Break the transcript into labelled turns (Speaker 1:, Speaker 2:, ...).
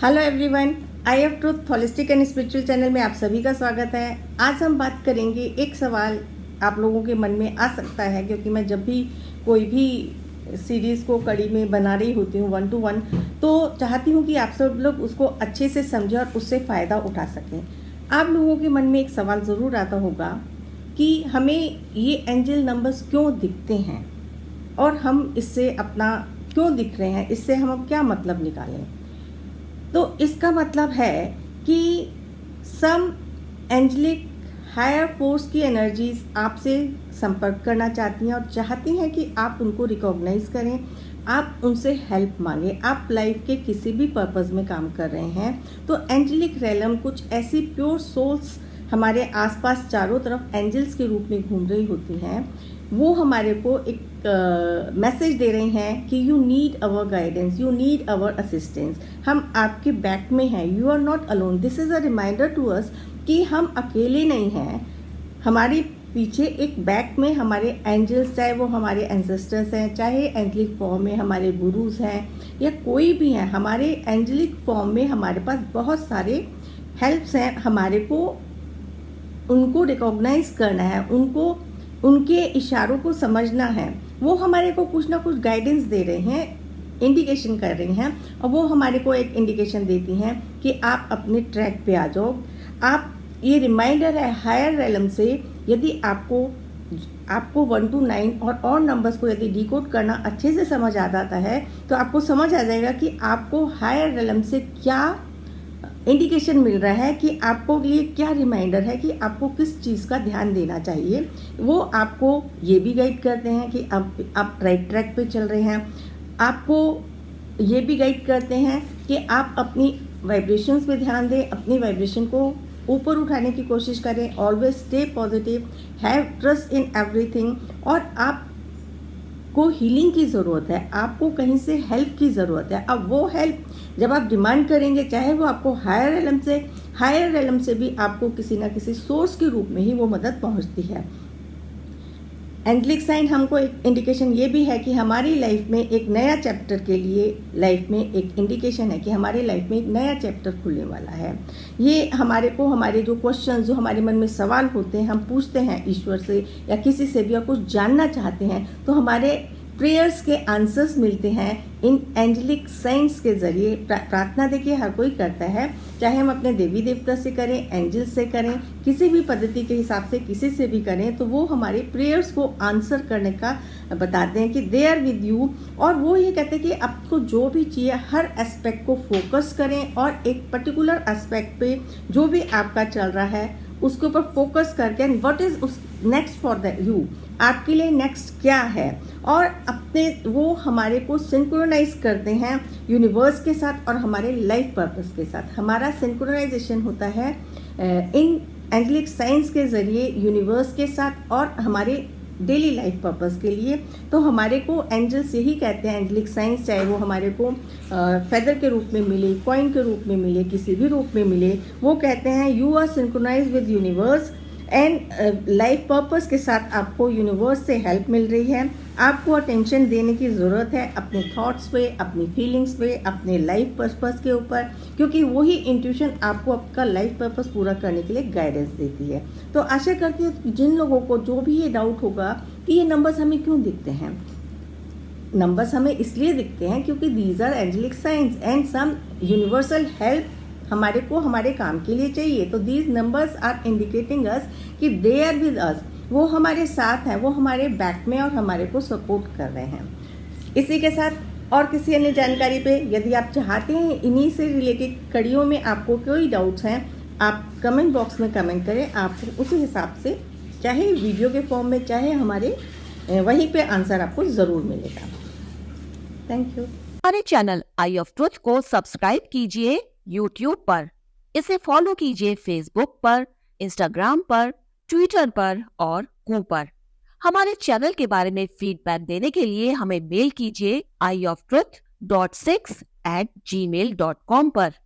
Speaker 1: Hello everyone, I of truth holistic and spiritual channel में आप सभी का स्वागत है। आज हम बात करेंगे, एक सवाल आप लोगों के मन में आ सकता है, क्योंकि मैं जब भी कोई भी सीरीज़ को कड़ी में बना रही होती हूँ 1 to 1, तो चाहती हूँ कि आप सब लोग उसको अच्छे से समझें और उससे फ़ायदा उठा सकें। आप लोगों के मन में एक सवाल ज़रूर आता होगा कि हमें ये एंजल नंबर्स क्यों दिखते हैं और हम इससे अपना क्यों दिख रहे हैं, इससे हम अब क्या मतलब निकालें। तो इसका मतलब है कि सम एंजलिक हायर फोर्स की एनर्जीज आपसे संपर्क करना चाहती हैं और चाहती हैं कि आप उनको रिकॉग्नाइज करें, आप उनसे हेल्प मांगें। आप लाइफ के किसी भी पर्पस में काम कर रहे हैं तो एंजलिक रेलम कुछ ऐसी प्योर सोल्स हमारे आसपास चारों तरफ एंजल्स के रूप में घूम रही होती हैं। वो हमारे को एक मैसेज दे रही हैं कि you need our guidance, you need our assistance, हम आपके बैक में हैं, you are not alone. This is a reminder to us कि हम अकेले नहीं हैं। हमारे पीछे एक बैक में हमारे एंजल्स, चाहे वो हमारे एंसेस्टर्स हैं, चाहे एंजलिक फॉर्म में हमारे गुरुज हैं या कोई भी हैं, हमारे एंजलिक फॉर्म में हमारे पास बहुत सारे हेल्प्स हैं। हमारे को उनको रिकॉग्नाइज करना है, उनको उनके इशारों को समझना है। वो हमारे को कुछ ना कुछ गाइडेंस दे रहे हैं, इंडिकेशन कर रही हैं, और वो हमारे को एक इंडिकेशन देती हैं कि आप अपने ट्रैक पे आ जाओ। आप, ये रिमाइंडर है हायर रेलम से। यदि आपको 1 to 9 और नंबर्स को यदि डिकोड करना अच्छे से समझ आ जाता है तो आपको समझ आ जाएगा कि आपको हायर रेलम से क्या इंडिकेशन मिल रहा है, कि आपको लिए क्या रिमाइंडर है कि आपको किस चीज़ का ध्यान देना चाहिए। वो आपको ये भी गाइड करते हैं कि आप राइट ट्रैक पे चल रहे हैं। आपको ये भी गाइड करते हैं कि आप अपनी वाइब्रेशंस पे ध्यान दें, अपनी वाइब्रेशन को ऊपर उठाने की कोशिश करें। Always stay positive, have trust in everything. और आप को हीलिंग की ज़रूरत है, आपको कहीं से हेल्प की ज़रूरत है। अब वो हेल्प जब आप डिमांड करेंगे, चाहे वो आपको हायर रेलम से भी आपको किसी ना किसी सोर्स के रूप में ही वो मदद पहुंचती है। एंजलिक साइन हमको एक इंडिकेशन ये भी है कि हमारी लाइफ में एक नया चैप्टर के लिए, लाइफ में एक इंडिकेशन है कि हमारी लाइफ में एक नया चैप्टर खुलने वाला है। ये हमारे को, हमारे जो क्वेश्चन, जो हमारे मन में सवाल होते हैं, हम पूछते हैं ईश्वर से या किसी से भी, या कुछ जानना चाहते हैं, तो हमारे प्रेयर्स के आंसर्स मिलते हैं इन एंजलिक साइंस के जरिए। प्रार्थना देखिए हर कोई करता है, चाहे हम अपने देवी देवता से करें, एंजल से करें, किसी भी पद्धति के हिसाब से किसी से भी करें, तो वो हमारे प्रेयर्स को आंसर करने का बताते हैं कि दे आर विद यू। और वो ये कहते हैं कि आपको जो भी चाहिए हर एस्पेक्ट को फोकस करें और एक पर्टिकुलर एस्पेक्ट पे जो भी आपका चल रहा है उसके ऊपर फोकस करके, and what is next for the you, आपके लिए नेक्स्ट क्या है। और अपने वो हमारे को सिंक्रोनाइज करते हैं यूनिवर्स के साथ और हमारे लाइफ पर्पस के साथ। हमारा सिंक्रोनाइजेशन होता है इन एंजलिक साइंस के जरिए यूनिवर्स के साथ और हमारे डेली लाइफ पर्पस के लिए। तो हमारे को एंजल्स यही कहते हैं, एंजलिक साइंस, चाहे वो हमारे को फेदर के रूप में मिले, कॉइन के रूप में मिले, किसी भी रूप में मिले, वो कहते हैं you are synchronize with universe and life purpose के साथ आपको यूनिवर्स से हेल्प मिल रही है। आपको अटेंशन देने की ज़रूरत है अपने थॉट्स पे, अपनी फीलिंग्स पे, अपने लाइफ पर्पस के ऊपर, क्योंकि वही इंट्यूशन आपको आपका लाइफ पर्पस पूरा करने के लिए गाइडेंस देती है। तो आशा करती हूँ कि जिन लोगों को जो भी ये डाउट होगा कि ये नंबर्स हमें क्यों दिखते हैं, नंबर्स हमें इसलिए दिखते हैं क्योंकि these are angelic science and some universal help हमारे को हमारे काम के लिए चाहिए। तो these numbers are indicating us कि दे आर विद अस, वो हमारे साथ हैं, वो हमारे बैक में और हमारे को सपोर्ट कर रहे हैं। इसी के साथ और किसी अन्य जानकारी पे यदि आप चाहते हैं, इन्हीं से रिलेटेड कड़ियों में आपको कोई डाउट्स हैं, आप कमेंट बॉक्स में कमेंट करें। आपको उसी हिसाब से, चाहे वीडियो के फॉर्म में, चाहे हमारे वहीं पे आंसर आपको ज़रूर मिलेगा। Thank you.
Speaker 2: हमारे चैनल आई ऑफ ट्रुथ को सब्सक्राइब कीजिए YouTube पर, इसे फॉलो कीजिए Facebook पर, Instagram पर, Twitter पर और Google पर। हमारे चैनल के बारे में फीडबैक देने के लिए हमें मेल कीजिए ioftruth.6@gmail.com पर।